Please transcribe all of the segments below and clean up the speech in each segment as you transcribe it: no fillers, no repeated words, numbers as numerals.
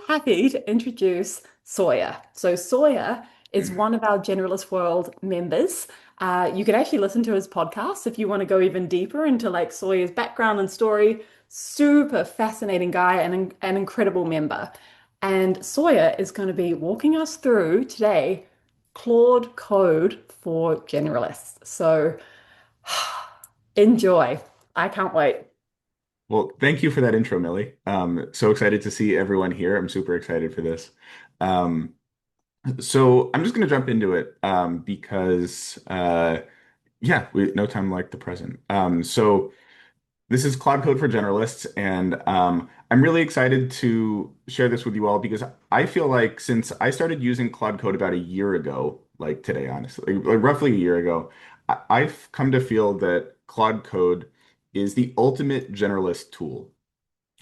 happy to introduce Sawyer. So Sawyer is one of our Generalist World members. You can actually listen to his podcast if you want to go even deeper into like Sawyer's background and story. Super fascinating guy and an incredible member. And Sawyer is going to be walking us through today Claude Code for Generalists. So enjoy. I can't wait. Well, thank you for that intro, Millie. So excited to see everyone here. I'm super excited for this. Um, so I'm just going to jump into it because, no time like the present. So this is Cloud Code for Generalists, and I'm really excited to share this with you all because I feel like since I started using Cloud Code about a year ago, like today, honestly, like roughly a year ago, I've come to feel that Cloud Code is the ultimate generalist tool.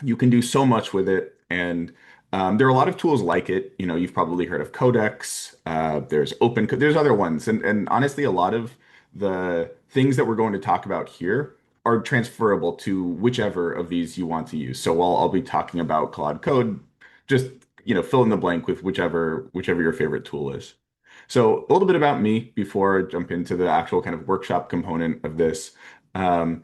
You can do so much with it, and there are a lot of tools like it. You know, you've probably heard of Codex. There's Open. There's other ones, and honestly, a lot of the things that we're going to talk about here are transferable to whichever of these you want to use. So while I'll be talking about Claude Code, just fill in the blank with whichever your favorite tool is. So a little bit about me before I jump into the actual kind of workshop component of this. Um,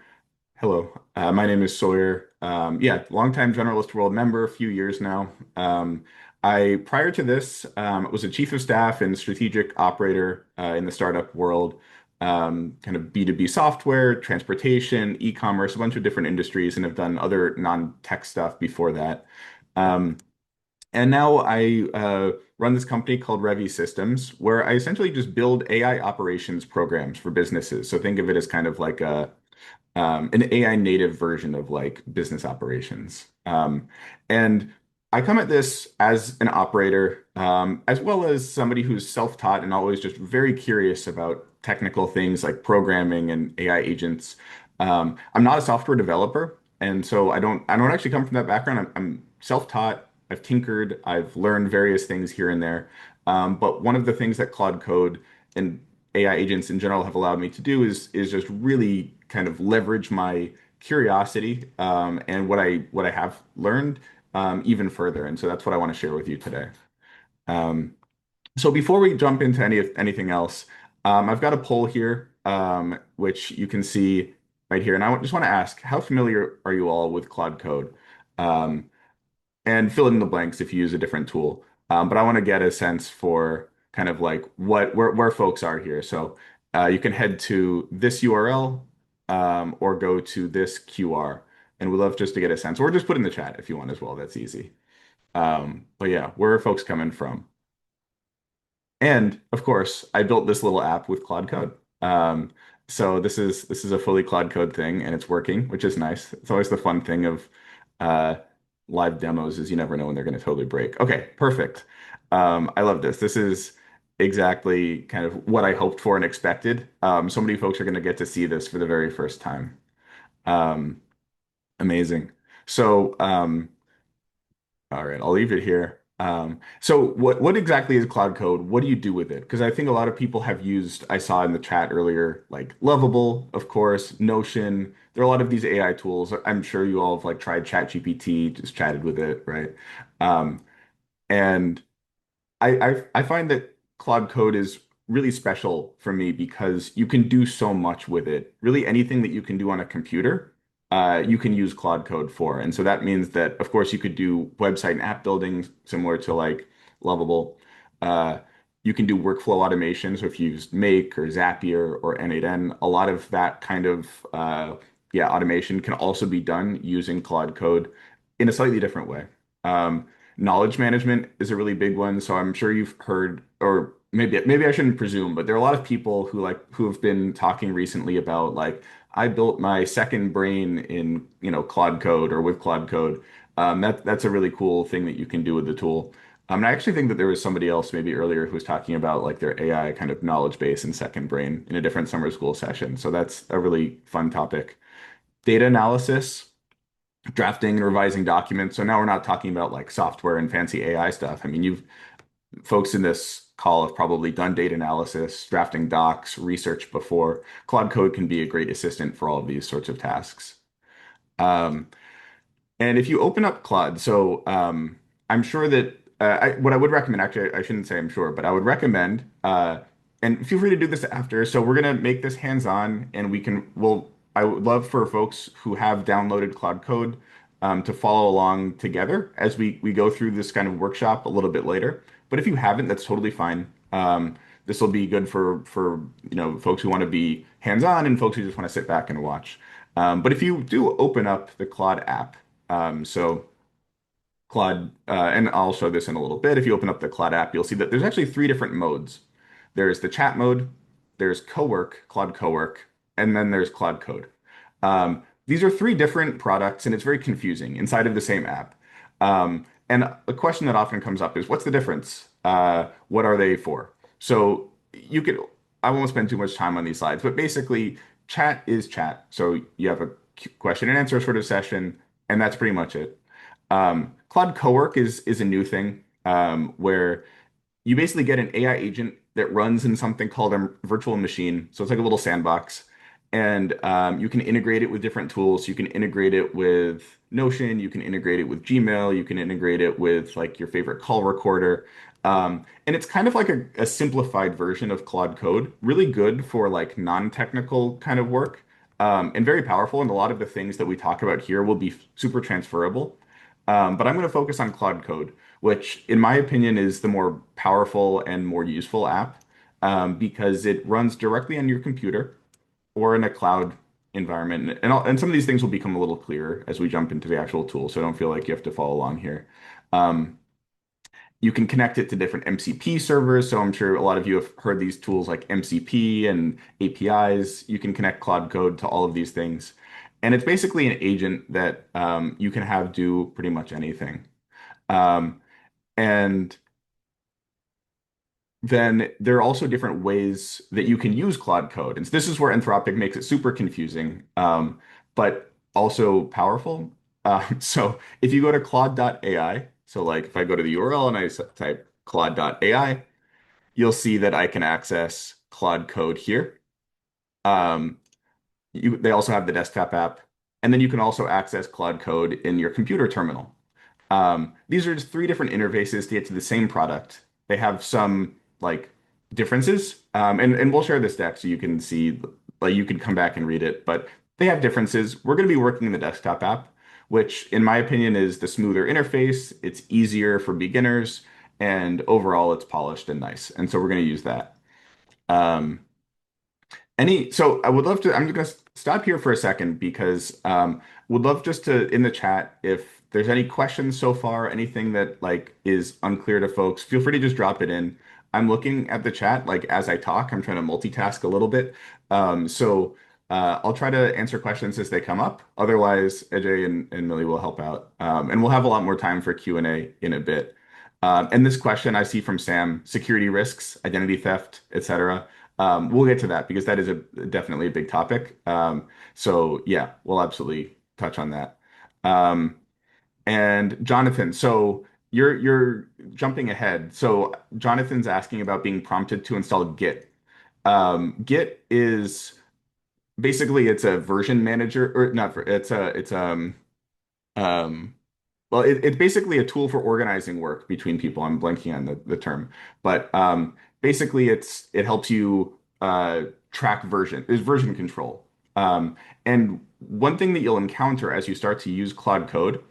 Hello, my name is Sawyer. Longtime Generalist World member, a few years now. Prior to this, was a chief of staff and strategic operator in the startup world, kind of B2B software, transportation, e-commerce, a bunch of different industries, and have done other non-tech stuff before that. Um, and now I run this company called Revy Systems, where I essentially just build AI operations programs for businesses. So think of it as kind of like an AI native version of like business operations. And I come at this as an operator, as well as somebody who's self-taught and always just very curious about technical things like programming and AI agents. I'm not a software developer, and so I don't actually come from that background. I'm self-taught. I've tinkered. I've learned various things here and there. But one of the things that Claude Code and AI agents in general have allowed me to do is just really kind of leverage my curiosity and what I have learned even further. And so that's what I want to share with you today. Um, so before we jump into anything else, I've got a poll here, which you can see right here. And just want to ask, how familiar are you all with Claude Code? Um, and fill in the blanks if you use a different tool. But I want to get a sense for kind of like where folks are here. So you can head to this URL or go to this QR, and we'd love just to get a sense, or just put in the chat if you want as well. That's easy. But yeah, where are folks coming from? And of course, I built this little app with Claude Code. So this is a fully Claude Code thing, and it's working, which is nice. It's always the fun thing of uh, live demos is you never know when they're going to totally break. Okay, perfect. I love this. This is exactly kind of what I hoped for and expected. So many folks are going to get to see this for the very first time. Um, Amazing. So, all right, I'll leave it here. So what exactly is Cloud Code? What do you do with it? Because I think a lot of people have used, I saw in the chat earlier, like Lovable, of course, Notion. There are a lot of these AI tools. I'm sure you all have like tried ChatGPT, just chatted with it, right? Um, and I find that Claude Code is really special for me because you can do so much with it. Really, anything that you can do on a computer, you can use Claude Code for. And so that means that, of course, you could do website and app building similar to like Lovable. Uh, you can do workflow automation. So if you use Make or Zapier or N8N, a lot of that kind of automation can also be done using Claude Code in a slightly different way. Knowledge management is a really big one. So I'm sure you've heard, or maybe I shouldn't presume, but there are a lot of people who have been talking recently about like I built my second brain in Claude Code or with Claude Code. That's a really cool thing that you can do with the tool. And I actually think that there was somebody else maybe earlier who was talking about like their AI kind of knowledge base and second brain in a different summer school session. So that's a really fun topic. Data analysis, drafting and revising documents. So now we're not talking about like software and fancy AI stuff. I mean, you've folks in this call have probably done data analysis, drafting docs, research before. Claude Code can be a great assistant for all of these sorts of tasks. Um, and if you open up Claude, so I'm sure that what I would recommend, actually, I shouldn't say I'm sure, but I would recommend, and feel free to do this after. So we're gonna make this hands-on, and I would love for folks who have downloaded Cloud Code to follow along together as we go through this kind of workshop a little bit later. But if you haven't, that's totally fine. This will be good for folks who want to be hands-on and folks who just want to sit back and watch. But if you do open up the Claude app, so Claude, and I'll show this in a little bit. If you open up the Claude app, you'll see that there's actually three different modes. There's the chat mode, there's Cowork, Claude Cowork, and then there's Claude Code. These are three different products, and it's very confusing inside of the same app. And a question that often comes up is, what's the difference? What are they for? So you could, I won't spend too much time on these slides, but basically, chat is chat. So you have a question and answer sort of session, and that's pretty much it. Claude Cowork is a new thing where you basically get an AI agent that runs in something called a virtual machine. So it's like a little sandbox. And you can integrate it with different tools. You can integrate it with Notion. You can integrate it with Gmail. You can integrate it with like your favorite call recorder. And it's kind of like a simplified version of Claude Code, really good for like non-technical kind of work, and very powerful. And a lot of the things that we talk about here will be super transferable. But I'm going to focus on Claude Code, which, in my opinion, is the more powerful and more useful app because it runs directly on your computer or in a cloud environment. And some of these things will become a little clearer as we jump into the actual tool, so don't feel like you have to follow along here. Um, you can connect it to different MCP servers. So I'm sure a lot of you have heard these tools like MCP and APIs. You can connect Cloud Code to all of these things. And it's basically an agent that you can have do pretty much anything. Um, and then there are also different ways that you can use Claude Code. And so this is where Anthropic makes it super confusing, but also powerful. So if you go to Claude.ai, so like if I go to the URL and I type Claude.ai, you'll see that I can access Claude Code here. Um, they also have the desktop app, and then you can also access Claude Code in your computer terminal. These are just three different interfaces to get to the same product. They have some like differences, and we'll share this deck so you can see, like you can come back and read it, but they have differences. We're going to be working in the desktop app, which in my opinion is the smoother interface. It's easier for beginners, and overall it's polished and nice. And so we're going to use that. Um, so I would love to, I'm going to stop here for a second because would love just to, in the chat, if there's any questions so far, anything that like is unclear to folks, feel free to just drop it in. I'm looking at the chat like as I talk, I'm trying to multitask a little bit. I'll try to answer questions as they come up. Otherwise, Ajay and Millie will help out. And we'll have a lot more time for Q&A in a bit. And this question I see from Sam, security risks, identity theft, etc. We'll get to that because that is definitely a big topic. So yeah, we'll absolutely touch on that. Um, and Jonathan, so you're jumping ahead. So Jonathan's asking about being prompted to install Git. Git is basically it's a version manager or not. Um, well, it's basically a tool for organizing work between people. I'm blanking on the term, but basically it helps you track is version control. And one thing that you'll encounter as you start to use Claude Code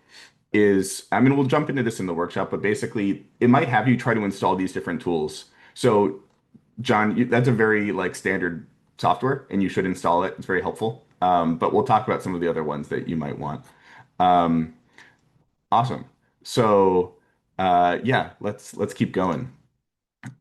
is, I mean, we'll jump into this in the workshop, but basically it might have you try to install these different tools. So John, that's a very like standard software, and you should install it. It's very helpful. But we'll talk about some of the other ones that you might want. Um, Awesome. So, yeah, let's keep going.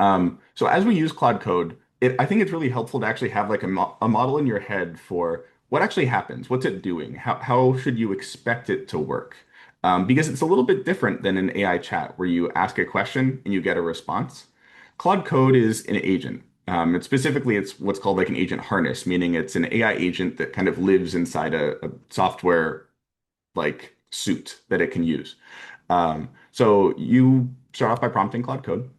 So as we use Claude Code, I think it's really helpful to actually have like a model in your head for what actually happens. What's it doing? How should you expect it to work? Because it's a little bit different than an AI chat where you ask a question and you get a response. Claude Code is an agent. It's what's called like an agent harness, meaning it's an AI agent that kind of lives inside a software like suit that it can use. So you start off by prompting Claude Code,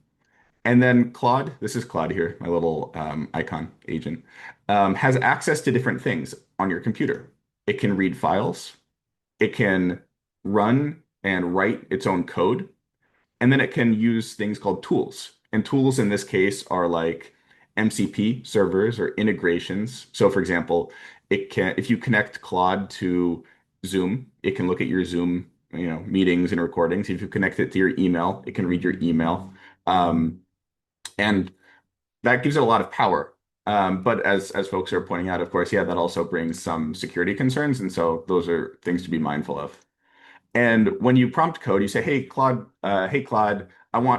and then Claude, this is Claude here, my little icon agent, has access to different things on your computer. It can read files, it can run and write its own code, And then it can use things called tools. And tools in this case are like MCP servers or integrations. So for example, it can if you connect Claude to Zoom, it can look at your Zoom, meetings and recordings. If you connect it to your email, it can read your email. Um, and that gives it a lot of power. But as folks are pointing out, of course, yeah, that also brings some security concerns. And so those are things to be mindful of. And when you prompt code, you say, hey Claude,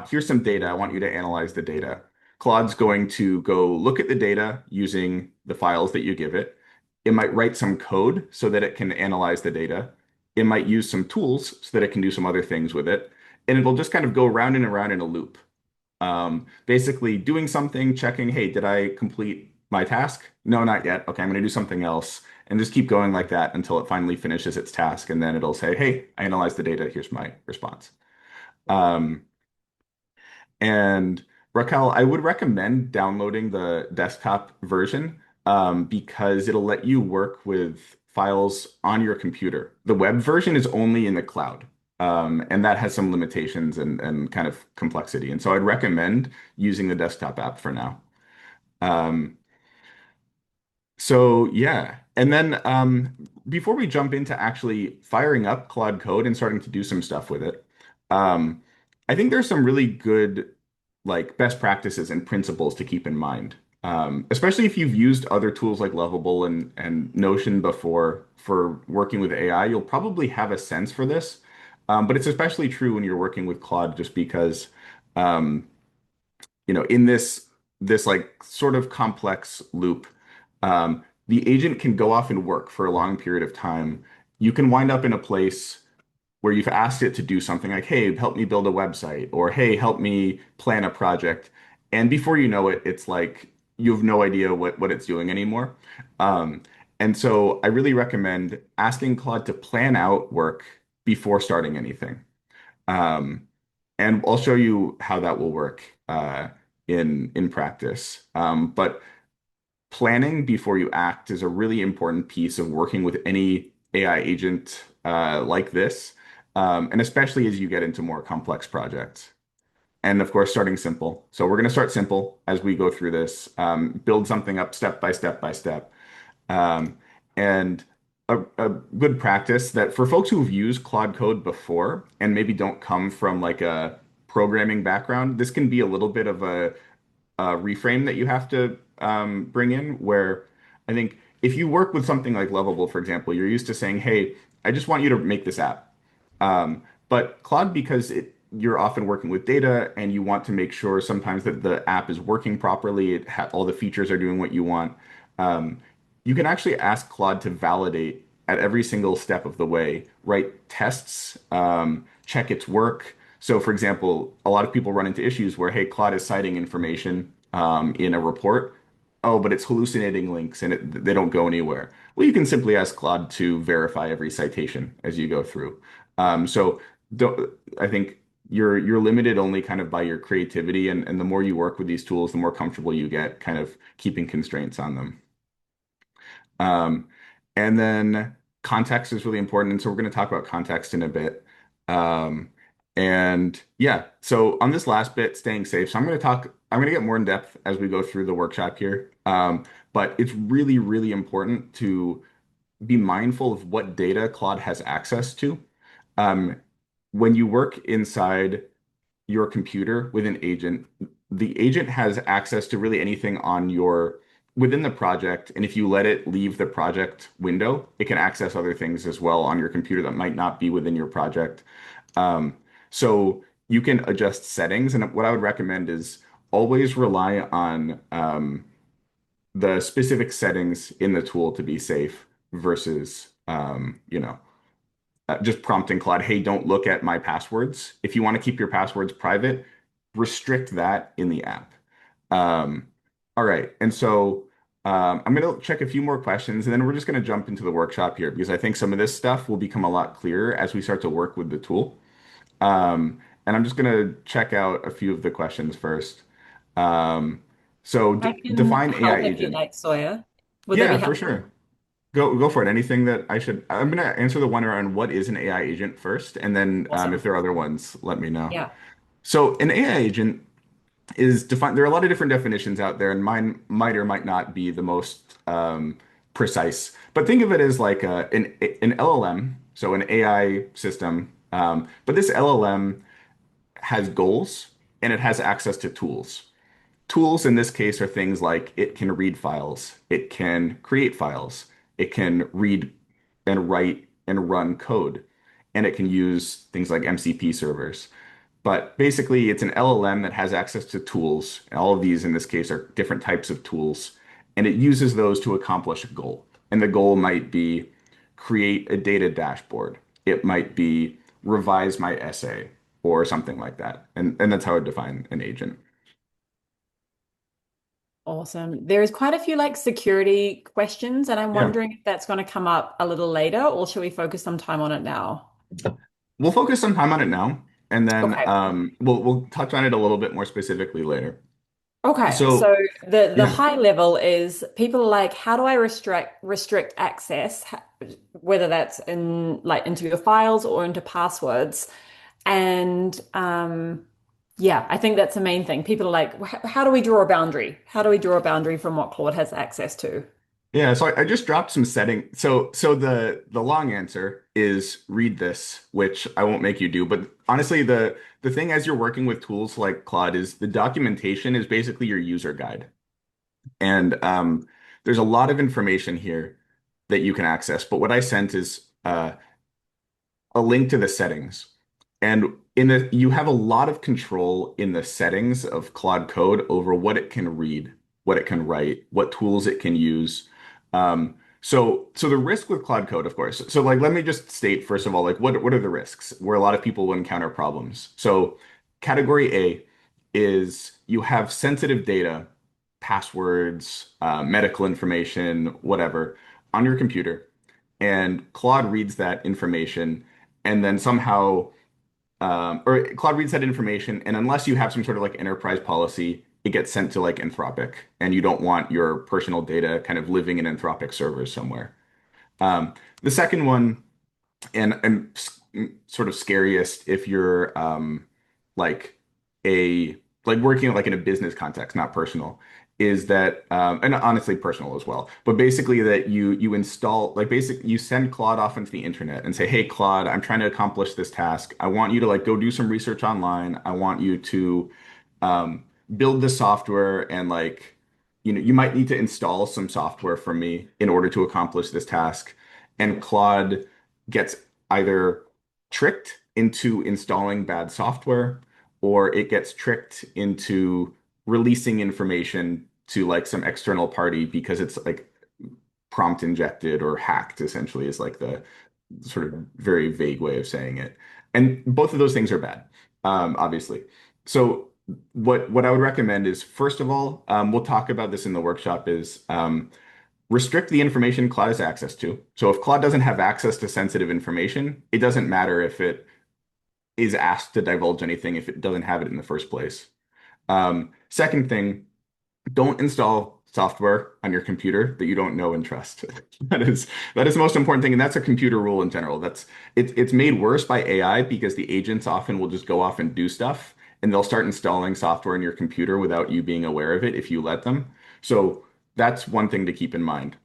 here's some data. I want you to analyze the data. Claude's going to go look at the data using the files that you give it. It might write some code so that it can analyze the data. It might use some tools so that it can do some other things with it. And it will just kind of go round and around in a loop. Basically doing something, checking, hey, did I complete my task? No, not yet. Okay, I'm going to do something else and just keep going like that until it finally finishes its task. And then it'll say, hey, I analyzed the data. Here's my response. Um, and Raquel, I would recommend downloading the desktop version because it'll let you work with files on your computer. The web version is only in the cloud. And that has some limitations and kind of complexity. And so I'd recommend using the desktop app for now. Um, so yeah, and then before we jump into actually firing up Claude Code and starting to do some stuff with it, um, I think there's some really good like best practices and principles to keep in mind. Especially if you've used other tools like Lovable and Notion before for working with AI, you'll probably have a sense for this. But it's especially true when you're working with Claude, just because um, in this like sort of complex loop, the agent can go off and work for a long period of time. You can wind up in a place where you've asked it to do something like, hey, help me build a website, or hey, help me plan a project. And before you know it, it's like you have no idea what it's doing anymore. Um, and so I really recommend asking Claude to plan out work before starting anything. Um, and I'll show you how that will work in practice. But planning before you act is a really important piece of working with any AI agent like this, and especially as you get into more complex projects. And of course, starting simple. So we're going to start simple as we go through this, build something up step by step by step. Um, and a good practice that for folks who've used Claude Code before and maybe don't come from like a programming background, this can be a little bit of a reframe that you have to bring in. Where I think if you work with something like Lovable, for example, you're used to saying, "Hey, I just want you to make this app." But Claude, because you're often working with data and you want to make sure sometimes that the app is working properly, all the features are doing what you want. Um, you can actually ask Claude to validate at every single step of the way, write tests, check its work. So, for example, a lot of people run into issues where, hey, Claude is citing information in a report. Oh, but it's hallucinating links and they don't go anywhere. Well, you can simply ask Claude to verify every citation as you go through. So don't, I think you're limited only kind of by your creativity, and the more you work with these tools, the more comfortable you get kind of keeping constraints on them. Um, and then context is really important. And so we're going to talk about context in a bit. Um, and yeah, so on this last bit, staying safe. So I'm going to get more in depth as we go through the workshop here. But it's really, really important to be mindful of what data Claude has access to. Um, when you work inside your computer with an agent, the agent has access to really anything on your within the project. And if you let it leave the project window, it can access other things as well on your computer that might not be within your project. Um, so you can adjust settings. And what I would recommend is always rely on the specific settings in the tool to be safe versus, just prompting Claude, hey, don't look at my passwords. If you want to keep your passwords private, restrict that in the app. Um, all right. And so I'm going to check a few more questions and then we're just going to jump into the workshop here because I think some of this stuff will become a lot clearer as we start to work with the tool. And I'm just going to check out a few of the questions first. Um, so I can define AI help if you agent. like, Sawyer. Would that Yeah, be for helpful? sure. Go for it. Anything that I should. I'm gonna answer the one around what is an AI agent first, and then if Awesome. there are other ones, let me know. Yeah. So an AI agent is defined. There are a lot of different definitions out there, and mine might or might not be the most precise. But think of it as like an LLM, so an AI system. But this LLM has goals and it has access to tools. Tools in this case are things like it can read files, it can create files, it can read and write and run code, and it can use things like MCP servers. But basically, it's an LLM that has access to tools. And all of these, in this case, are different types of tools. And it uses those to accomplish a goal. And the goal might be create a data dashboard. It might be revise my essay or something like that. And that's how I define an agent. Awesome. There's quite a few like security questions, and I'm Yeah. wondering if that's going to come up a little later, or should we focus some time on it now? We'll focus some time on it now, and then Okay. we'll touch on it a little bit more specifically later. Okay, So so the yeah, high level is people are like, how do I restrict access, whether that's in like into your files or into passwords? And yeah, I think that's the main thing. People are like, how do we draw a boundary? How do we draw a boundary from what Claude has access to? yeah. So I just dropped some setting. So the long answer is read this, which I won't make you do. But honestly, the thing as you're working with tools like Claude is the documentation is basically your user guide, and there's a lot of information here that you can access. But what I sent is a link to the settings. And in the you have a lot of control in the settings of Claude Code over what it can read, what it can write, what tools it can use. So the risk with Claude Code, of course. So like let me just state first of all, like what are the risks where a lot of people will encounter problems. So category A is you have sensitive data, passwords, medical information, whatever, on your computer, and Claude reads that information and then somehow or Claude reads that information, and unless you have some sort of like enterprise policy, it gets sent to like Anthropic, and you don't want your personal data kind of living in Anthropic servers somewhere. Um, the second one, and sort of scariest if you're like a like working like in a business context, not personal, is that and honestly personal as well. But basically that you install like basically you send Claude off into the internet and say, hey Claude, I'm trying to accomplish this task. I want you to like go do some research online. I want you to um, build the software and like you might need to install some software from me in order to accomplish this task. And Claude gets either tricked into installing bad software or it gets tricked into releasing information to like some external party because it's like prompt injected or hacked essentially is like the sort of very vague way of saying it. And both of those things are bad, obviously. So what I would recommend is first of all, we'll talk about this in the workshop is restrict the information Claude has access to. So if Claude doesn't have access to sensitive information, it doesn't matter if it is asked to divulge anything if it doesn't have it in the first place. Second thing, don't install software on your computer that you don't know and trust. That is the most important thing, and that's a computer rule in general. It's made worse by AI because the agents often will just go off and do stuff, and they'll start installing software in your computer without you being aware of it if you let them. So that's one thing to keep in mind.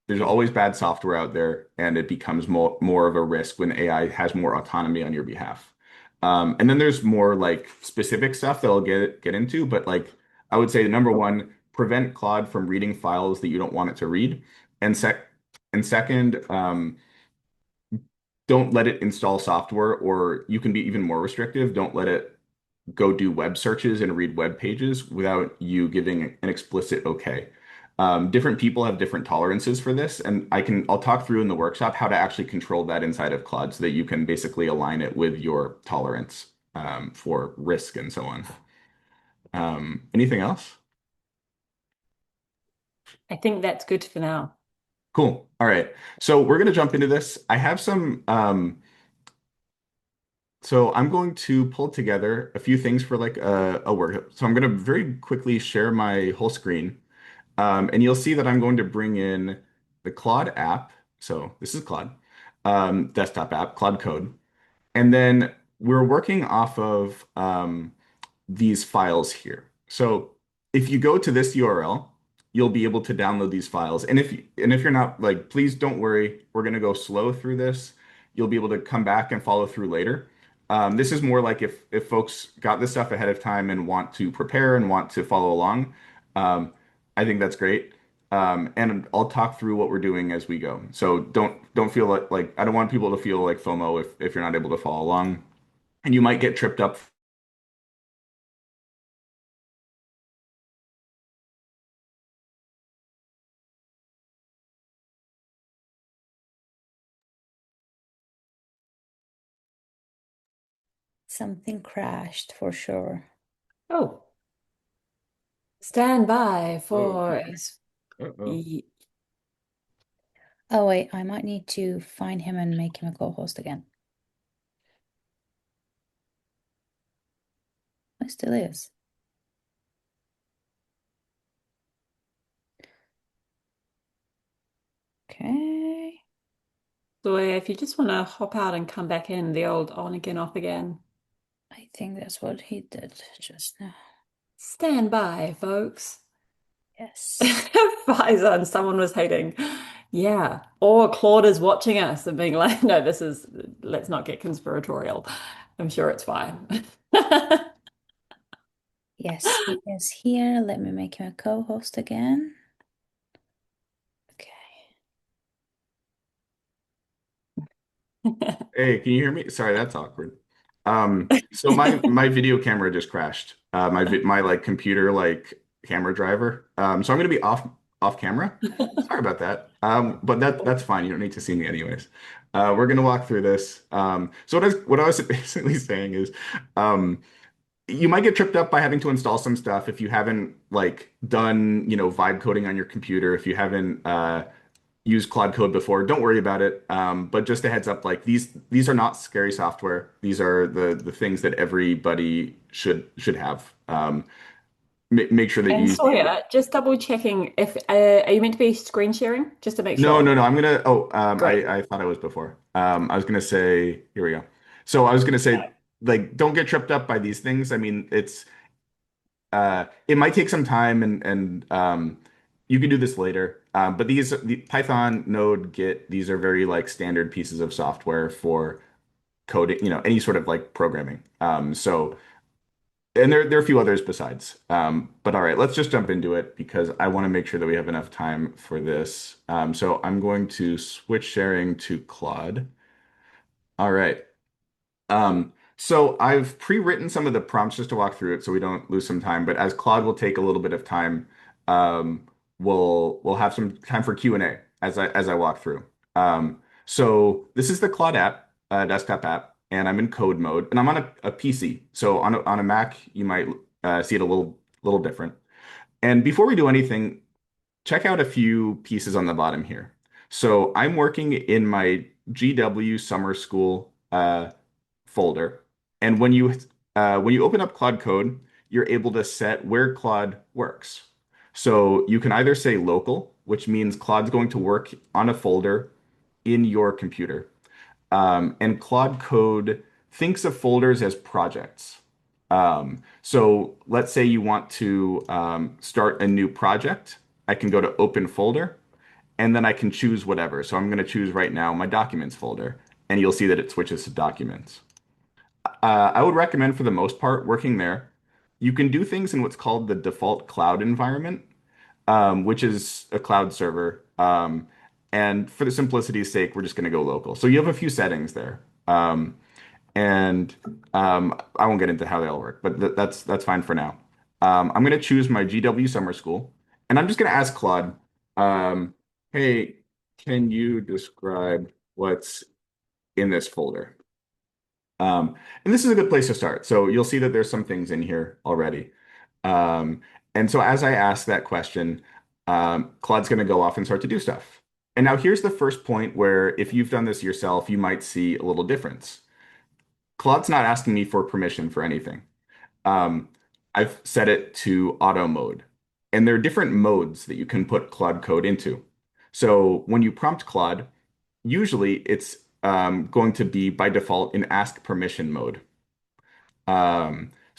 There's always bad software out there, and it becomes more of a risk when AI has more autonomy on your behalf. And then there's more like specific stuff that I'll get into, but like I would say number one, prevent Claude from reading files that you don't want it to read, and second, don't let it install software, or you can be even more restrictive. Don't let it go do web searches and read web pages without you giving an explicit okay. Different people have different tolerances for this, and I'll talk through in the workshop how to actually control that inside of Claude so that you can basically align it with your tolerance for risk and so on. Anything else? I think that's good for now. Cool. All right. So we're gonna jump into this. I have some so I'm going to pull together a few things for like a work. So I'm going to very quickly share my whole screen. And you'll see that I'm going to bring in the Claude app. So this is Claude, desktop app, Claude Code. And then we're working off of these files here. So if you go to this URL, you'll be able to download these files. And if you're not like, please don't worry, we're gonna go slow through this. You'll be able to come back and follow through later. This is more like if folks got this stuff ahead of time and want to prepare and want to follow along. I think that's great. And I'll talk through what we're doing as we go. So don't feel like I don't want people to feel like FOMO if you're not able to follow along. And you might get tripped up. Something crashed for sure. Oh, stand by Oh, for uh-oh. y- Oh, wait, I might need to find him and make him a co-host again. It still is. Okay. So if you just want to hop out and come back in, the old on again, off again. I think that's what he did just now. Stand by, folks. Yes. Faison, someone was hating. Yeah. Or Claude is watching us and being like, no, let's not get conspiratorial. I'm sure it's fine. Yes, he is here. Let me make him a co-host again. Okay. Hey, can you hear me? Sorry, that's awkward. So my video camera just crashed. My like computer like camera driver. So I'm gonna be off camera. Sorry about that. But that's fine. You don't need to see me anyways. We're gonna walk through this. So what I was basically saying is, you might get tripped up by having to install some stuff if you haven't like done, vibe coding on your computer. If you haven't used Claude Code before, don't worry about it. But just a heads up, like these are not scary software. These are the things that everybody should have. Make sure that And you. Sawyer, just double checking if are you meant to be screen sharing? Just to make No, no, sure. no. I'm gonna. Oh, Great. I thought I was before. I was gonna say. Here we go. So I was gonna say, like, don't get tripped up by these things. I mean, it might take some time and you can do this later. But the Python, Node, Git, these are very like standard pieces of software for coding, any sort of like programming. And there are a few others besides. But all right, let's just jump into it because I want to make sure that we have enough time for this. So I'm going to switch sharing to Claude. All right. So I've pre-written some of the prompts just to walk through it so we don't lose some time. But as Claude will take a little bit of time, um, we'll have some time for Q&A as I walk through. So this is the Claude app, desktop app, and I'm in code mode, and I'm on a PC. So on a Mac, you might see it a little different. And before we do anything, check out a few pieces on the bottom here. So I'm working in my GW summer school folder. And when you open up Claude Code, you're able to set where Claude works. So you can either say local, which means Claude's going to work on a folder in your computer. And Claude Code thinks of folders as projects. So let's say you want to start a new project. I can go to open folder and then I can choose whatever. So I'm going to choose right now my documents folder and you'll see that it switches to documents. I would recommend for the most part working there. You can do things in what's called the default cloud environment, which is a cloud server. And for the simplicity's sake, we're just going to go local. So you have a few settings there. And I won't get into how they all work, but that's fine for now. I'm going to choose my GW Summer School, and I'm just going to ask Claude, hey, can you describe what's in this folder? And this is a good place to start. So you'll see that there's some things in here already. Um, and so as I ask that question, Claude's going to go off and start to do stuff. And now here's the first point where if you've done this yourself, you might see a little difference. Claude's not asking me for permission for anything. Um, I've set it to auto mode. And there are different modes that you can put Claude Code into. So when you prompt Claude, usually it's going to be by default in ask permission mode.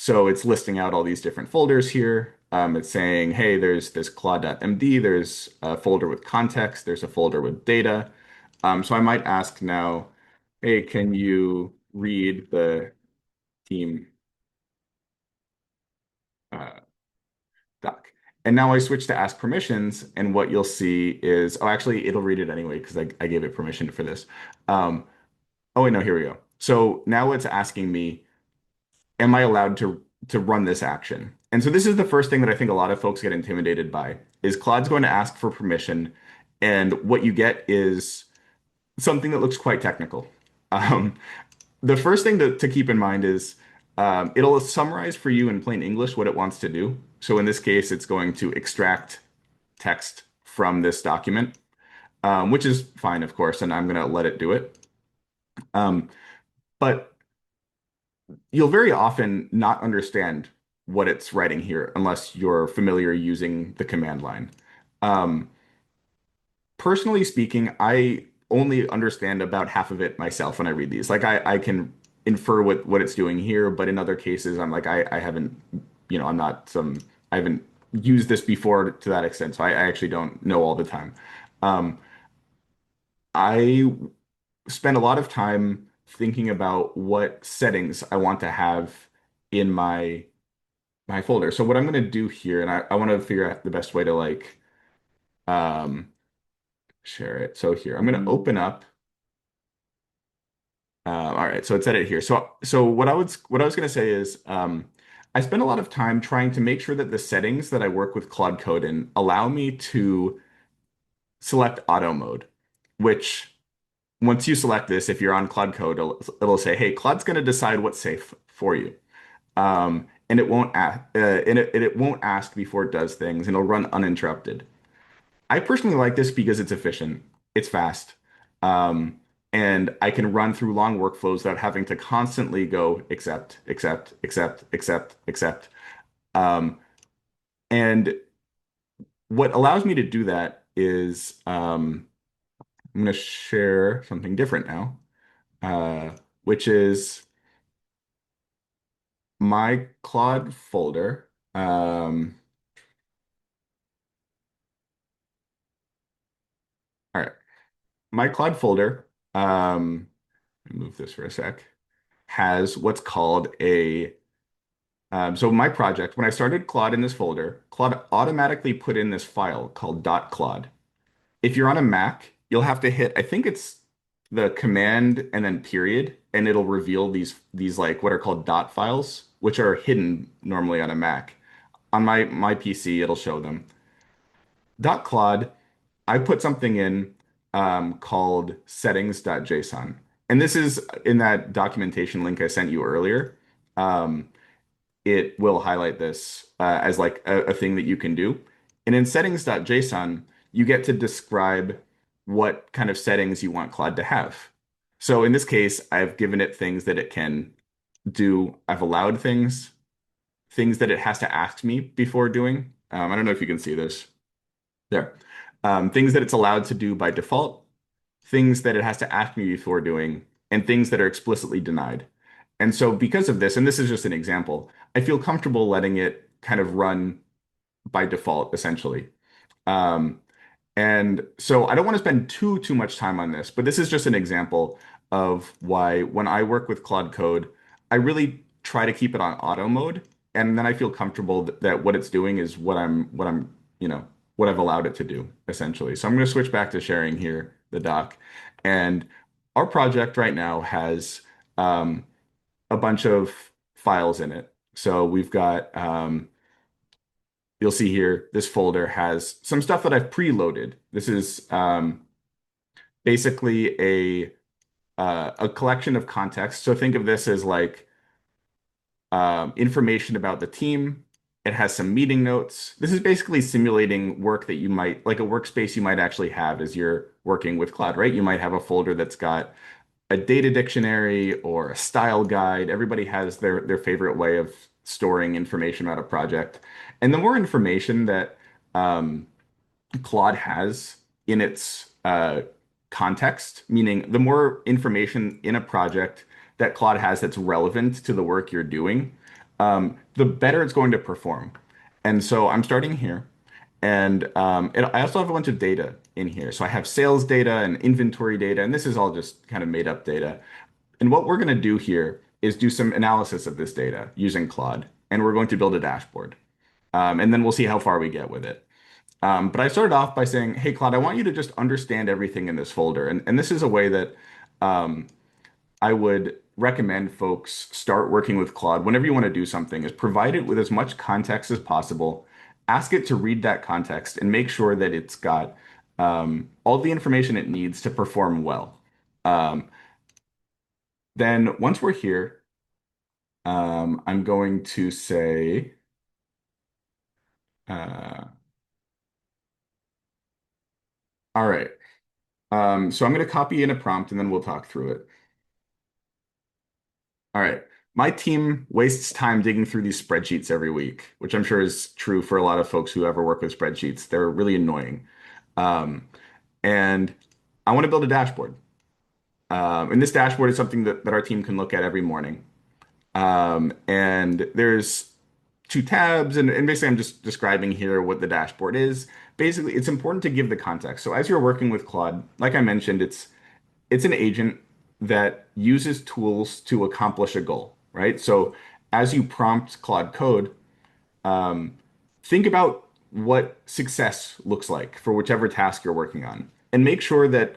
So it's listing out all these different folders here. It's saying, hey, there's this claude.md, there's a folder with context, there's a folder with data. So I might ask now, hey, can you read the team uh, doc? And now I switch to ask permissions, and what you'll see is, oh, actually, it'll read it anyway because I gave it permission for this. Um, oh, wait, no, here we go. So now it's asking me, am I allowed to run this action? And so this is the first thing that I think a lot of folks get intimidated by, is Claude's going to ask for permission, and what you get is something that looks quite technical. Um, the first thing to keep in mind is it'll summarize for you in plain English what it wants to do. So in this case, it's going to extract text from this document, which is fine, of course, and I'm going to let it do it. Um, but you'll very often not understand what it's writing here unless you're familiar using the command line. Um, Personally speaking, I only understand about half of it myself when I read these. Like I can infer what it's doing here, but in other cases, I'm like, I haven't, I'm not I haven't used this before to that extent, so I actually don't know all the time. Um, I spend a lot of time thinking about what settings I want to have in my folder. So what I'm going to do here, and I want to figure out the best way to like um, share it. So here, I'm going to open up. All right, so it's edited here. So what I was going to say is I spend a lot of time trying to make sure that the settings that I work with Claude Code in allow me to select auto mode, which once you select this, if you're on Claude Code, it'll say, "Hey, Claude's going to decide what's safe for you." And it won't ask before it does things, and it'll run uninterrupted. I personally like this because it's efficient, it's fast, um, and I can run through long workflows without having to constantly go accept, accept, accept, accept, accept. Um, and what allows me to do that is I'm going to share something different now, which is my Claude folder. All right. My Claude folder, let me move this for a sec, has what's called so my project, when I started Claude in this folder, Claude automatically put in this file called .claude. If you're on a Mac, you'll have to hit, I think it's the command and then period, and it'll reveal these like what are called dot files, which are hidden normally on a Mac. On my PC, it'll show them. .claude, I put something in called settings.json. And this is in that documentation link I sent you earlier. Um, it will highlight this as like a thing that you can do. And in settings.json, you get to describe what kind of settings you want Claude to have. So in this case, I've given it things that it can do. I've allowed things that it has to ask me before doing. I don't know if you can see this there. Things that it's allowed to do by default, things that it has to ask me before doing, and things that are explicitly denied. And so because of this, and this is just an example, I feel comfortable letting it kind of run by default, essentially. Um, and so I don't want to spend too much time on this, but this is just an example of why when I work with Claude Code, I really try to keep it on auto mode, and then I feel comfortable that what it's doing is what I've allowed it to do, essentially. So I'm going to switch back to sharing here the doc, and our project right now has a bunch of files in it. So we've got you'll see here, this folder has some stuff that I've preloaded. This is basically a collection of context. So think of this as like information about the team. It has some meeting notes. This is basically simulating work that you might, like a workspace you might actually have as you're working with Cloud, right? You might have a folder that's got a data dictionary or a style guide. Everybody has their favorite way of storing information about a project. And the more information that um, Claude has in its context, meaning the more information in a project that Claude has that's relevant to the work you're doing, the better it's going to perform. And so I'm starting here. And I also have a bunch of data in here. So I have sales data and inventory data, and this is all just kind of made up data. And what we're going to do here is do some analysis of this data using Claude, and we're going to build a dashboard. And then we'll see how far we get with it. But I started off by saying, hey, Claude, I want you to just understand everything in this folder. And this is a way that um, I would recommend folks start working with Claude whenever you want to do something, is provide it with as much context as possible. Ask it to read that context and make sure that it's got all the information it needs to perform well. Um, then once we're here, I'm going to say, uh, all right. So I'm going to copy in a prompt and then we'll talk through it. All right. My team wastes time digging through these spreadsheets every week, which I'm sure is true for a lot of folks who ever work with spreadsheets. They're really annoying. Um, and I want to build a dashboard. And this dashboard is something that our team can look at every morning. And there's two tabs, and basically I'm just describing here what the dashboard is. Basically, it's important to give the context. So as you're working with Claude, like I mentioned, it's an agent that uses tools to accomplish a goal, right? So as you prompt Claude Code, think about what success looks like for whichever task you're working on. And make sure that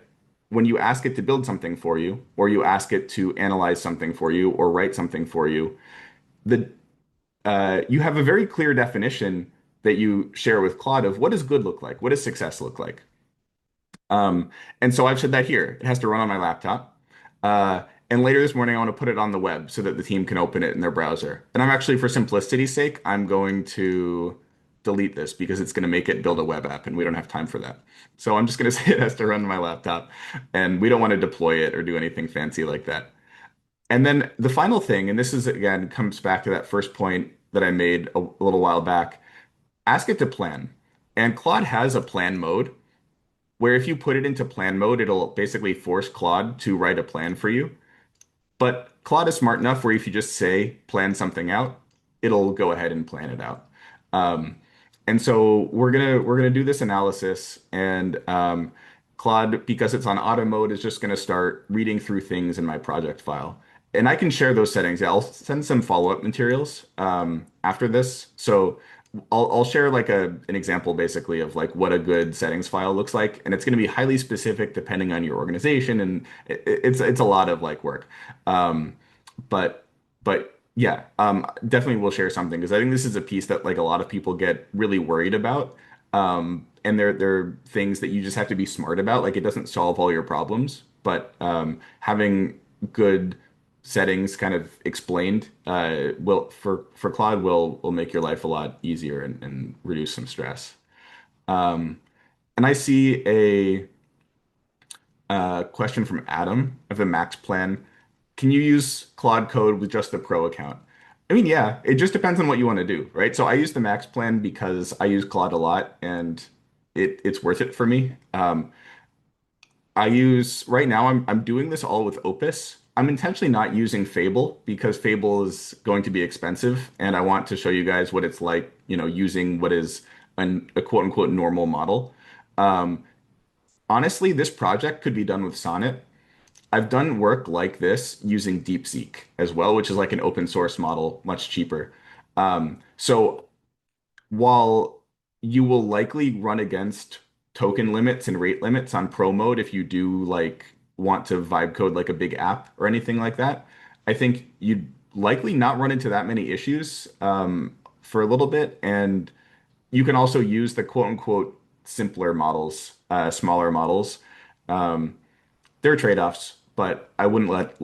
when you ask it to build something for you, or you ask it to analyze something for you, or write something for you, the you have a very clear definition that you share with Claude of what does good look like? What does success look like? Um, and so I've said that here. It has to run on my laptop. And later this morning, I want to put it on the web so that the team can open it in their browser. And I'm actually, for simplicity's sake, I'm going to delete this because it's going to make it build a web app, and we don't have time for that. So I'm just going to say it has to run on my laptop, and we don't want to deploy it or do anything fancy like that. And then the final thing, and this is again comes back to that first point that I made a little while back, ask it to plan. And Claude has a plan mode where if you put it into plan mode, it'll basically force Claude to write a plan for you. But Claude is smart enough where if you just say plan something out, it'll go ahead and plan it out. Um, and so we're gonna do this analysis, and Claude, because it's on auto mode, is just gonna start reading through things in my project file. And I can share those settings. Yeah, I'll send some follow-up materials after this. So I'll share like an example basically of like what a good settings file looks like, and it's going to be highly specific depending on your organization, and it's a lot of like work. Um, but yeah, definitely we'll share something because I think this is a piece that like a lot of people get really worried about. And they're things that you just have to be smart about. Like it doesn't solve all your problems, but having good settings kind of explained will for Claude will make your life a lot easier and reduce some stress. And I see a question from Adam of the Max plan. Can you use Claude Code with just the Pro account? I mean, yeah, it just depends on what you want to do, right? So I use the Max plan because I use Claude a lot and it's worth it for me. I use right now I'm doing this all with Opus. I'm intentionally not using Fable because Fable is going to be expensive, and I want to show you guys what it's like, using what is a quote unquote normal model. Um, Honestly, this project could be done with Sonnet. I've done work like this using DeepSeek as well, which is like an open source model, much cheaper. So while you will likely run against token limits and rate limits on pro mode if you do like want to vibe code like a big app or anything like that, I think you'd likely not run into that many issues for a little bit. And you can also use the quote unquote simpler models, smaller models. Um, there are trade-offs, but I wouldn't like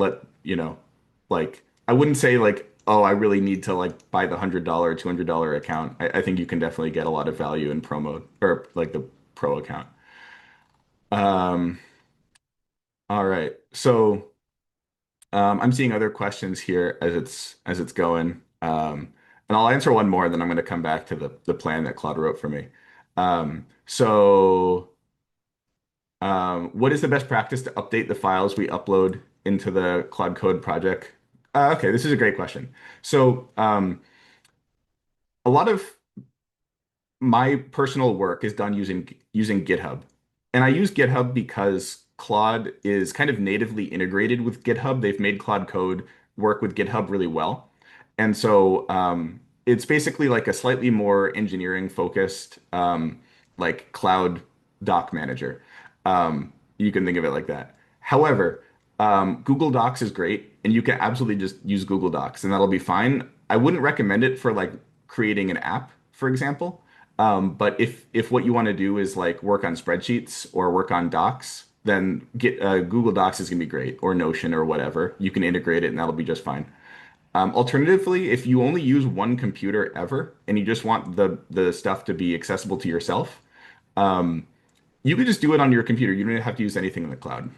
I wouldn't say like, oh, I really need to like buy the $100, $200 account. I think you can definitely get a lot of value in pro mode or like the pro account. Um, all right. So I'm seeing other questions here as it's going. And I'll answer one more, then I'm going to come back to the plan that Claude wrote for me. So what is the best practice to update the files we upload into the Claude Code project? Okay, this is a great question. So a lot of my personal work is done using GitHub. And I use GitHub because Claude is kind of natively integrated with GitHub. They've made Claude Code work with GitHub really well. And so it's basically like a slightly more engineering focused like cloud doc manager. You can think of it like that. However, Google Docs is great, and you can absolutely just use Google Docs, and that'll be fine. I wouldn't recommend it for like creating an app, for example. But if what you want to do is like work on spreadsheets or work on docs, then get Google Docs is gonna be great, or Notion or whatever. You can integrate it, and that'll be just fine. Alternatively, if you only use one computer ever and you just want the stuff to be accessible to yourself, you could just do it on your computer. You don't have to use anything in the cloud.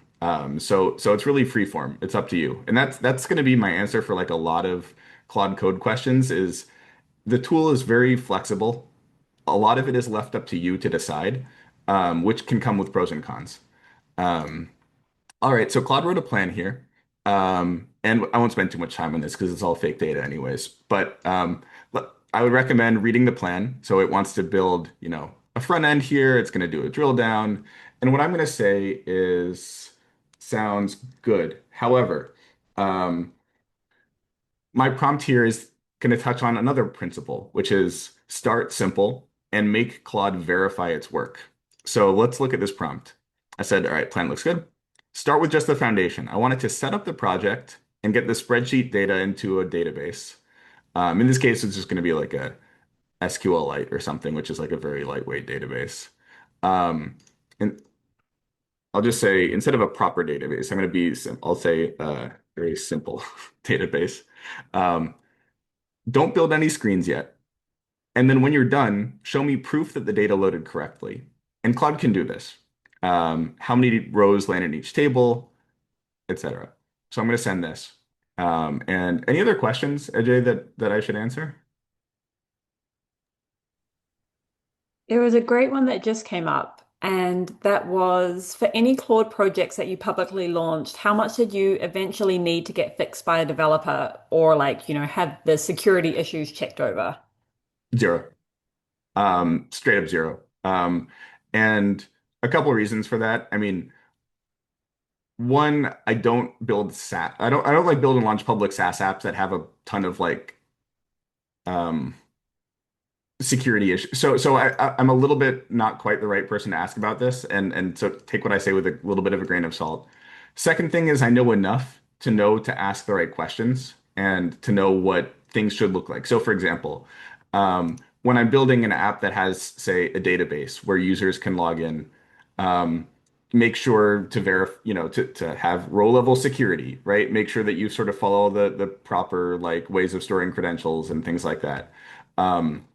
So it's really free form. It's up to you. And that's going to be my answer for like a lot of Claude Code questions is the tool is very flexible. A lot of it is left up to you to decide, which can come with pros and cons. Um, all right, so Claude wrote a plan here. And I won't spend too much time on this because it's all fake data anyways. But I would recommend reading the plan. So it wants to build, a front end here. It's going to do a drill down. And what I'm going to say is sounds good. However, um, my prompt here is going to touch on another principle, which is start simple and make Claude verify its work. So let's look at this prompt. I said, all right, plan looks good. Start with just the foundation. I wanted to set up the project and get the spreadsheet data into a database. In this case, it's just going to be like a SQLite or something, which is like a very lightweight database. And I'll just say instead of a proper database, I'll say a very simple database. Um, don't build any screens yet. And then when you're done, show me proof that the data loaded correctly. And Claude can do this. How many rows land in each table, etc. So I'm going to send this. And any other questions, Ajay, that I should answer? There was a great one that just came up, and that was for any Claude projects that you publicly launched, how much did you eventually need to get fixed by a developer or like, have the security issues checked over? Zero. Straight up zero. And a couple reasons for that. I mean, one, I don't build SaaS. I don't like build and launch public SaaS apps that have a ton of like um security issue. I'm a little bit not quite the right person to ask about this, and so take what I say with a little bit of a grain of salt. Second thing is I know enough to know to ask the right questions and to know what things should look like. So for example, when I'm building an app that has, say, a database where users can log in, um, make sure to verify, to have row level security, right? Make sure that you sort of follow the proper like ways of storing credentials and things like that. Um,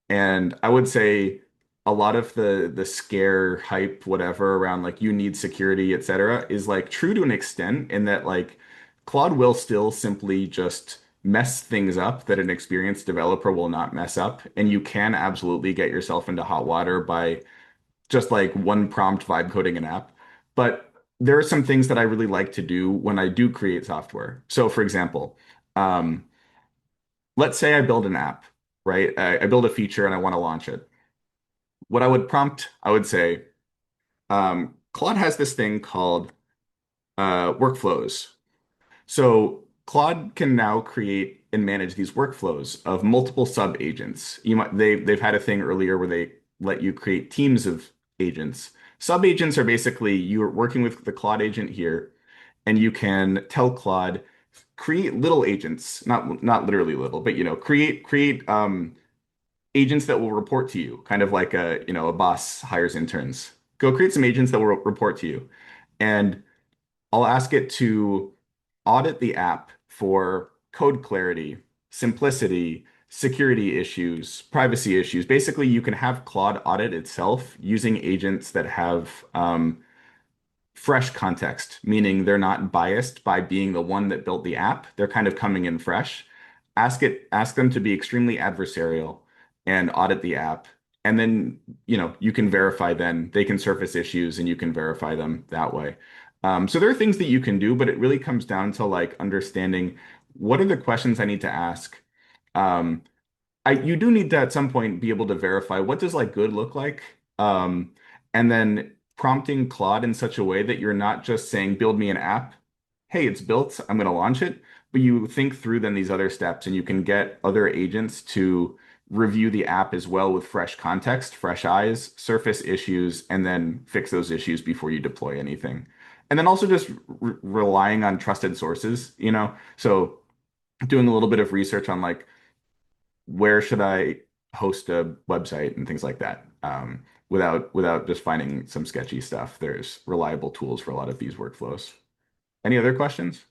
and I would say a lot of the scare hype, whatever, around like you need security, et cetera, is like true to an extent in that like Claude will still simply just mess things up that an experienced developer will not mess up. And you can absolutely get yourself into hot water by just like one prompt vibe coding an app. But there are some things that I really like to do when I do create software. So for example, um, let's say I build an app, right? I build a feature and I want to launch it. What I would prompt, I would say, Claude has this thing called workflows. So Claude can now create and manage these workflows of multiple sub agents. They've had a thing earlier where they let you create teams of agents. Sub agents are basically you're working with the Claude agent here, and you can tell Claude create little agents, not literally little, but create agents that will report to you, kind of like a boss hires interns. Go create some agents that will report to you. And I'll ask it to audit the app for code clarity, simplicity, security issues, privacy issues. Basically, you can have Claude audit itself using agents that have fresh context, meaning they're not biased by being the one that built the app. They're kind of coming in fresh. Ask them to be extremely adversarial and audit the app. And then, you can verify then they can surface issues and you can verify them that way. So there are things that you can do, but it really comes down to like understanding what are the questions I need to ask. Um, you do need to at some point be able to verify what does like good look like, and then prompting Claude in such a way that you're not just saying build me an app. Hey, it's built, I'm going to launch it, but you think through then these other steps, and you can get other agents to review the app as well with fresh context, fresh eyes, surface issues, and then fix those issues before you deploy anything. And then also just relying on trusted sources, so doing a little bit of research on like where should I host a website and things like that. Without just finding some sketchy stuff. There's reliable tools for a lot of these workflows. Any other questions?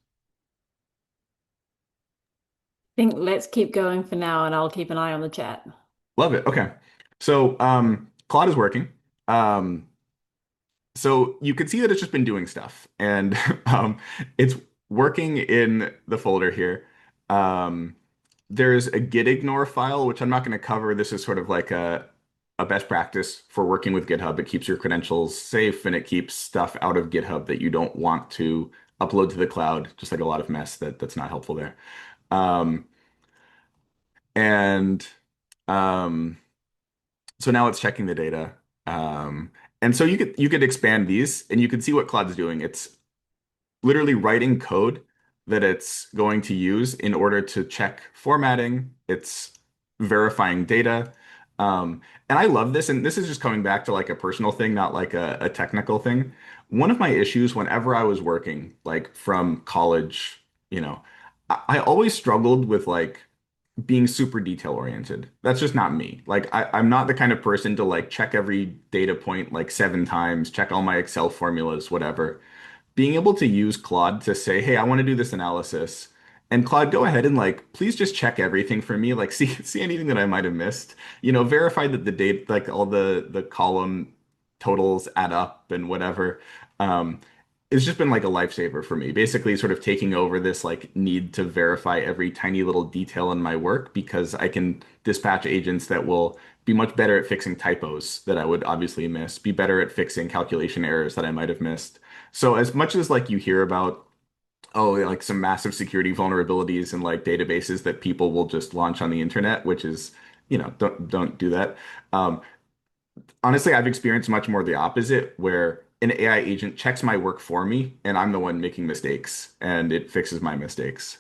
I think let's keep going for now, and I'll keep an eye on the chat. Love it. Okay. So Claude is working. Um, so you could see that it's just been doing stuff, and it's working in the folder here. Um, there's a git ignore file, which I'm not going to cover. This is sort of like a best practice for working with GitHub. It keeps your credentials safe and it keeps stuff out of GitHub that you don't want to upload to the cloud, just like a lot of mess that's not helpful there. Um, and um, so now it's checking the data. And so you could expand these and you can see what Claude's doing. It's literally writing code that it's going to use in order to check formatting. It's verifying data. And I love this. And this is just coming back to like a personal thing, not like a technical thing. One of my issues whenever I was working, like from college, I always struggled with like being super detail oriented. That's just not me. Like I'm not the kind of person to like check every data point like 7 times, check all my Excel formulas, whatever. Being able to use Claude to say, hey, I want to do this analysis. And Claude, go ahead and like, please just check everything for me. Like, see anything that I might have missed. Verify that the date, like all the column totals add up and whatever. Um, it's just been like a lifesaver for me. Basically, sort of taking over this like need to verify every tiny little detail in my work because I can dispatch agents that will be much better at fixing typos that I would obviously miss, be better at fixing calculation errors that I might have missed. So as much as like you hear about, oh, like some massive security vulnerabilities and like databases that people will just launch on the internet, which is, don't do that. Um, Honestly, I've experienced much more the opposite, where an AI agent checks my work for me, and I'm the one making mistakes, and it fixes my mistakes.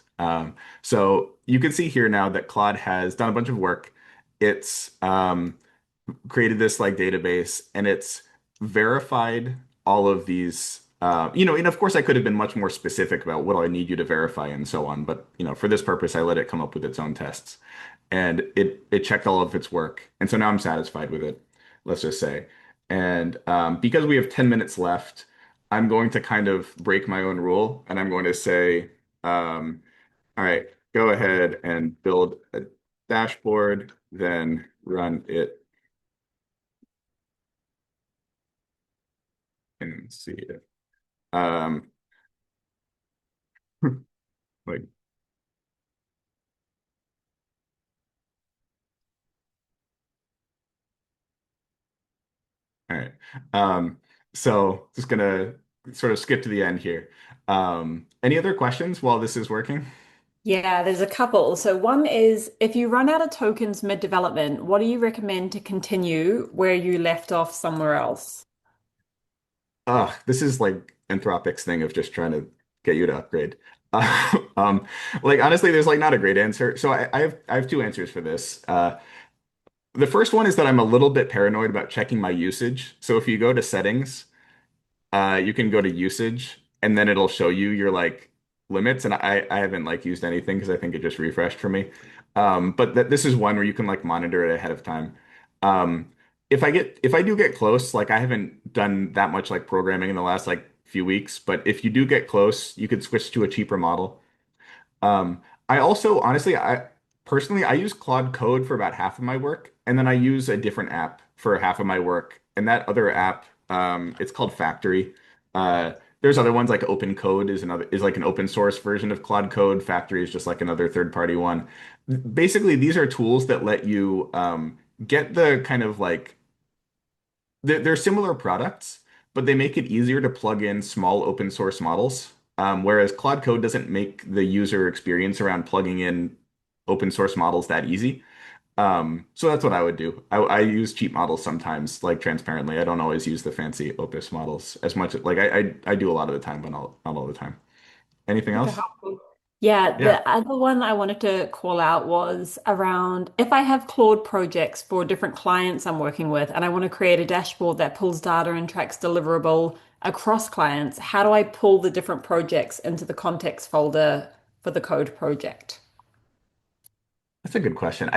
So you can see here now that Claude has done a bunch of work. It's created this like database and it's verified all of these and of course I could have been much more specific about what do I need you to verify and so on, but for this purpose I let it come up with its own tests and it checked all of its work, and so now I'm satisfied with it, let's just say. And because we have 10 minutes left, I'm going to kind of break my own rule and I'm going to say, all right, go ahead and build a dashboard, then run it and see it. Um, like, all right. So just gonna sort of skip to the end here. Any other questions while this is working? Yeah, there's a couple. So one is if you run out of tokens mid-development, what do you recommend to continue where you left off somewhere else? This is like Anthropic's thing of just trying to get you to upgrade. Um, like honestly, there's like not a great answer. So I have two answers for this. The first one is that I'm a little bit paranoid about checking my usage. So if you go to settings, you can go to usage and then it'll show you your like limits. And I haven't like used anything because I think it just refreshed for me. But this is one where you can like monitor it ahead of time. Um, if I do get close, like I haven't done that much like programming in the last like few weeks, but if you do get close, you could switch to a cheaper model. I also, honestly, I personally I use Claude Code for about half of my work, and then I use a different app for half of my work. And that other app, it's called Factory. There's other ones like Open Code is like an open source version of Claude Code. Factory is just like another third party one. Basically, these are tools that let you get the kind of like they're similar products, but they make it easier to plug in small open source models. Whereas Claude Code doesn't make the user experience around plugging in open source models that easy. So that's what I would do. I use cheap models sometimes, like transparently. I don't always use the fancy Opus models as much. Like I do a lot of the time, but not all the time. Anything Super else? helpful. Yeah, Yeah. the other one I wanted to call out was around if I have Claude projects for different clients I'm working with, and I want to create a dashboard that pulls data and tracks deliverable across clients, how do I pull the different projects into the context folder for the code project? That's a good question.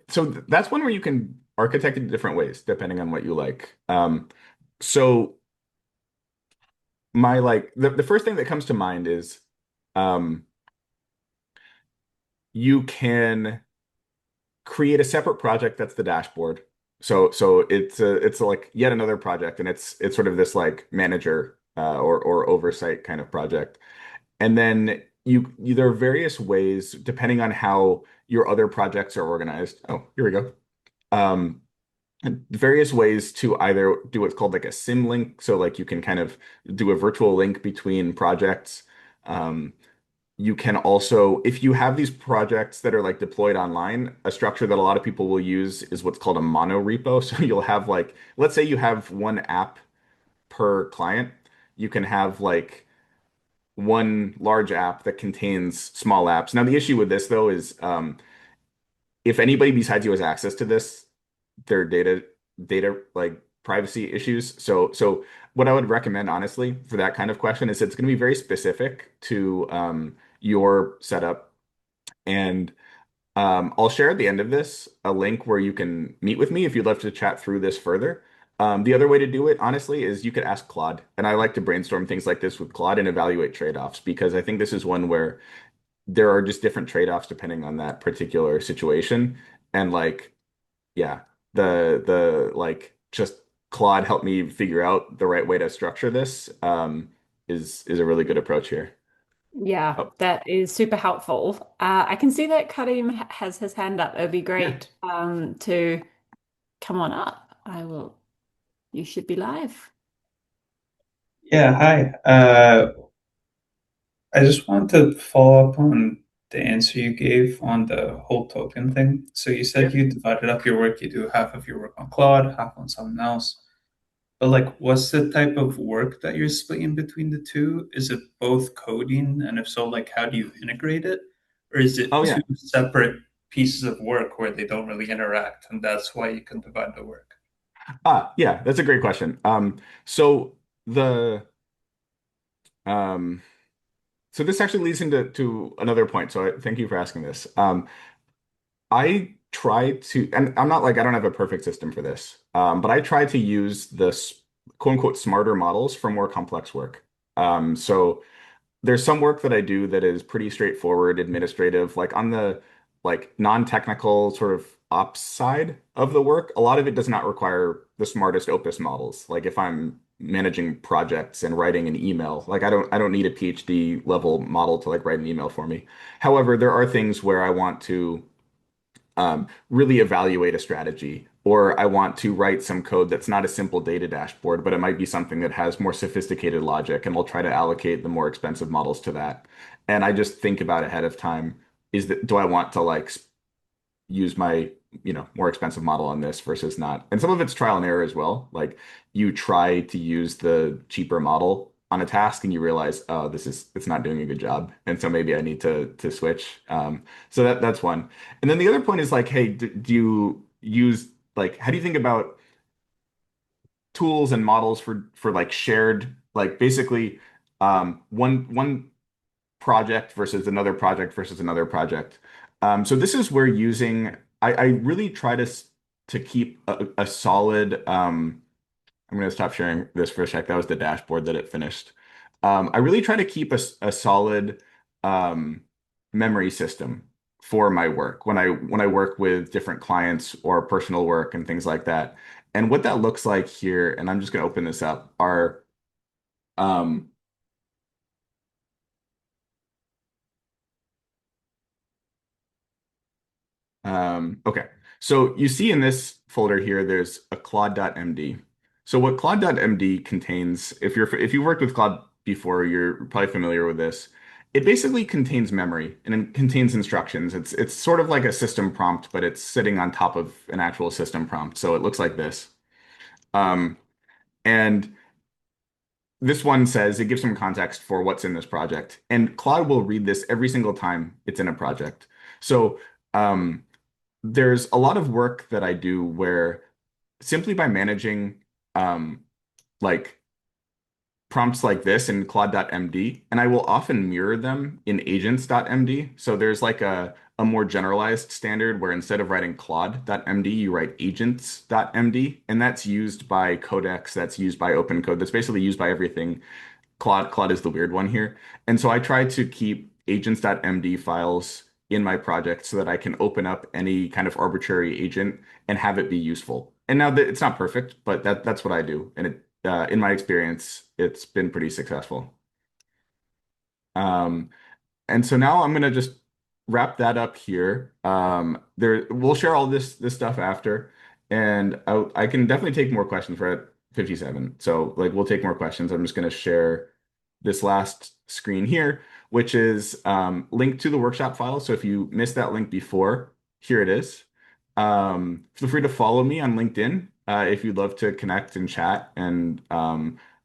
So that's one where you can architect it in different ways depending on what you like. So my like the first thing that comes to mind is um, you can create a separate project that's the dashboard. So it's like yet another project, and it's sort of this like manager or oversight kind of project. And then there are various ways depending on how your other projects are organized. Oh, here we go. Um, various ways to either do what's called like a sim link, so like you can kind of do a virtual link between projects. Um, you can also, if you have these projects that are like deployed online, a structure that a lot of people will use is what's called a mono repo. So you'll have like, let's say you have one app per client, you can have like one large app that contains small apps. Now, the issue with this though is if anybody besides you has access to this, their data like privacy issues. So what I would recommend honestly for that kind of question is it's going to be very specific to your setup. And I'll share at the end of this a link where you can meet with me if you'd love to chat through this further. The other way to do it, honestly, is you could ask Claude. And I like to brainstorm things like this with Claude and evaluate trade-offs because I think this is one where there are just different trade-offs depending on that particular situation. And like, yeah, the like just Claude helped me figure out the right way to structure this is a really good approach here. Yeah, Oh, that is super helpful. I can see that Karim has his hand up. It'd be yeah. great to come on up. You should be live. Yeah, hi. I just wanted to follow up on the answer you gave on the whole token thing. So you Yeah. said you divided up your work, you do half of your work on Claude, half on something else. But like, what's the type of work that you're splitting between the two? Is it both coding? And if so, like, how do you integrate it? Or is it Oh two yeah. separate pieces of work where they don't really interact, and that's why you can divide the work? Yeah, that's a great question. So the um so this actually leads into another point. So thank you for asking this. I try to, and I'm not like I don't have a perfect system for this, but I try to use this quote unquote smarter models for more complex work. So there's some work that I do that is pretty straightforward, administrative, like on the like non-technical sort of ops side of the work. A lot of it does not require the smartest Opus models. Like if I'm managing projects and writing an email, like I don't need a PhD level model to like write an email for me. However, there are things where I want to really evaluate a strategy, or I want to write some code that's not a simple data dashboard, but it might be something that has more sophisticated logic, and we'll try to allocate the more expensive models to that. And I just think about ahead of time, do I want to like use my, more expensive model on this versus not. And some of it's trial and error as well. Like you try to use the cheaper model on a task and you realize, oh, it's not doing a good job. And so maybe I need to switch. So that's one. And then the other point is like, hey, do you use like, how do you think about tools and models for like shared, like basically one project versus another project versus another project. So this is where I really try to keep a solid. I'm going to stop sharing this for a sec. That was the dashboard that it finished. I really try to keep a solid um, memory system for my work when I work with different clients or personal work and things like that. And what that looks like here, and I'm just going to open this up, are um, okay. So you see in this folder here, there's a Claude.md. So what Claude.md contains, if you've worked with Claude before, you're probably familiar with this. it basically contains memory and it contains instructions. It's sort of like a system prompt, but it's sitting on top of an actual system prompt. So it looks like this. Um, and this one says it gives some context for what's in this project. And Claude will read this every single time it's in a project. So there's a lot of work that I do where simply by managing um, like prompts like this in Claude.md, and I will often mirror them in agents.md. So there's like a more generalized standard where instead of writing Claude.md, you write agents.md, and that's used by Codex, that's used by Open Code, that's basically used by everything. Claude is the weird one here. And so I try to keep agents.md files in my project so that I can open up any kind of arbitrary agent and have it be useful. And now that it's not perfect, but that's what I do. And in my experience, it's been pretty successful. Um, and so now I'm gonna just wrap that up here. We'll share all this stuff after, and I can definitely take more questions. We're at 57, so like we'll take more questions. I'm just gonna share this last screen here, which is linked to the workshop file. So if you missed that link before, here it is. Feel free to follow me on LinkedIn if you'd love to connect and chat, and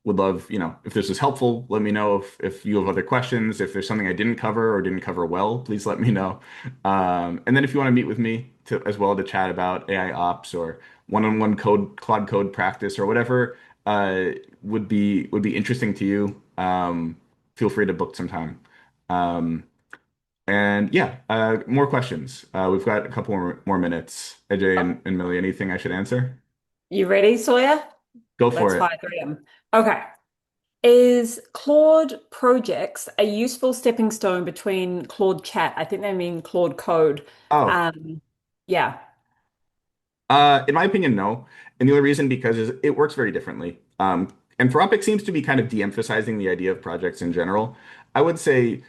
would love, if this was helpful, let me know if you have other questions. If there's something I didn't cover or didn't cover well, please let me know. And then if you want to meet with me as well to chat about AI ops or one-on-one Claude Code practice or whatever would be interesting to you, feel free to book some time. And yeah, more questions. We've got a couple more minutes. AJ and Millie, anything I should answer? You ready, Sawyer? Go Let's for it. fire through them. Okay. Is Claude projects a useful stepping stone between Claude Chat? I think they mean Claude Code. Oh, Um, yeah, in my opinion, no. And the only reason because it works very differently. Anthropic seems to be kind of de-emphasizing the idea of projects in general. I would say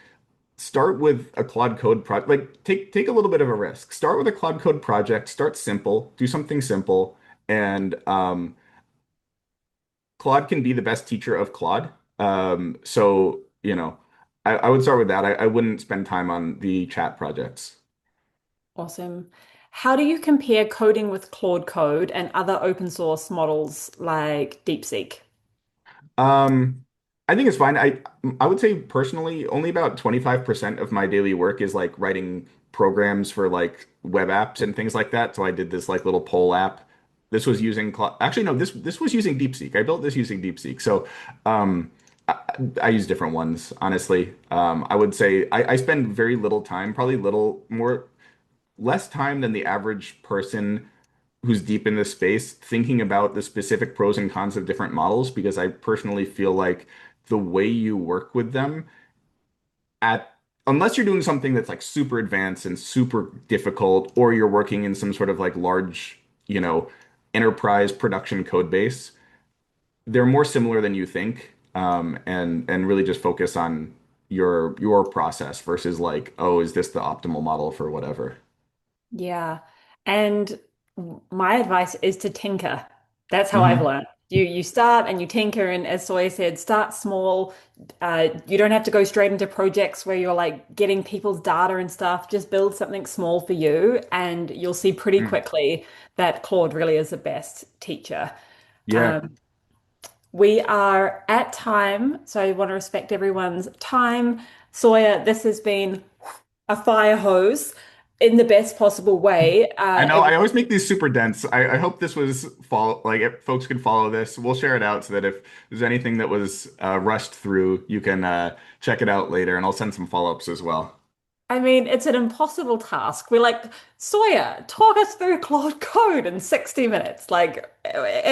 start with a Claude Code project. Like take a little bit of a risk. Start with a Claude Code project. Start simple. Do something simple, and Claude can be the best teacher of Claude. So I would start with that. I wouldn't spend time on the chat projects. awesome. How do you compare coding with Claude Code and other open source models like DeepSeek? Um, I think it's fine. I would say personally, only about 25% of my daily work is like writing programs for like web apps and things like that. So I did this like little poll app. This was using actually no, this was using DeepSeek. I built this using DeepSeek. So um I, I use different ones, honestly. I would say I spend very little time, probably little more less time than the average person who's deep in this space thinking about the specific pros and cons of different models because I personally feel like the way you work with them at unless you're doing something that's like super advanced and super difficult or you're working in some sort of like large, enterprise production code base, they're more similar than you think. And really just focus on your process versus like, oh, is this the optimal model for whatever? Yeah. And my advice is to tinker. That's how I've Hmm. learned. You start and you tinker, and as Sawyer said, start small. You don't have to go straight into projects where you're like getting people's data and stuff. Just build something small for you, and you'll see pretty quickly that Claude really is the best teacher. Yeah. Um, we are at time, so I want to respect everyone's time. Sawyer, this has been a fire hose in the best possible way. I know It was, I always make these super dense. I hope this was follow like if folks could follow this. We'll share it out so that if there's anything that was rushed through, you can check it out later, and I'll send some follow-ups as well. I mean, it's an impossible task. We're like, Sawyer, talk us through Claude Code in 60 minutes. Like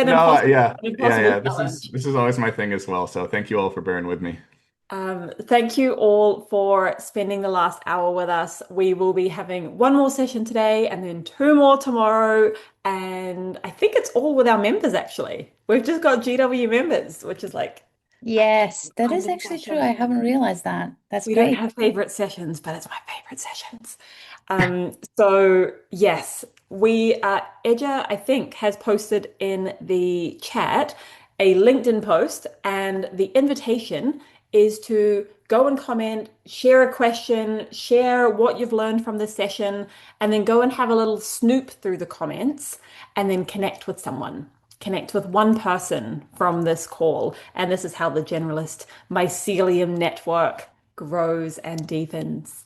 No, yeah, an yeah, impossible yeah. This is challenge. this is always my thing as well. So thank you all for bearing with me. Thank you all for spending the last hour with us. We will be having one more session today and then two more tomorrow. And I think it's all with our members, actually. We've just got GW members, which is like Yes, that kind is of actually true. I exciting. haven't realized that. That's We don't great. have favorite sessions, but it's my favorite sessions. So yes, Edger, I think, has posted in the chat a LinkedIn post, and the invitation is to go and comment, share a question, share what you've learned from this session, and then go and have a little snoop through the comments and then connect with someone. Connect with one person from this call. And this is how the generalist mycelium network grows and deepens.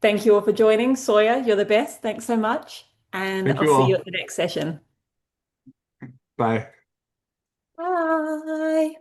Thank you all for joining. Sawyer, you're the best. Thanks so much. And Thank I'll you see you at all. the next session. Bye. Bye.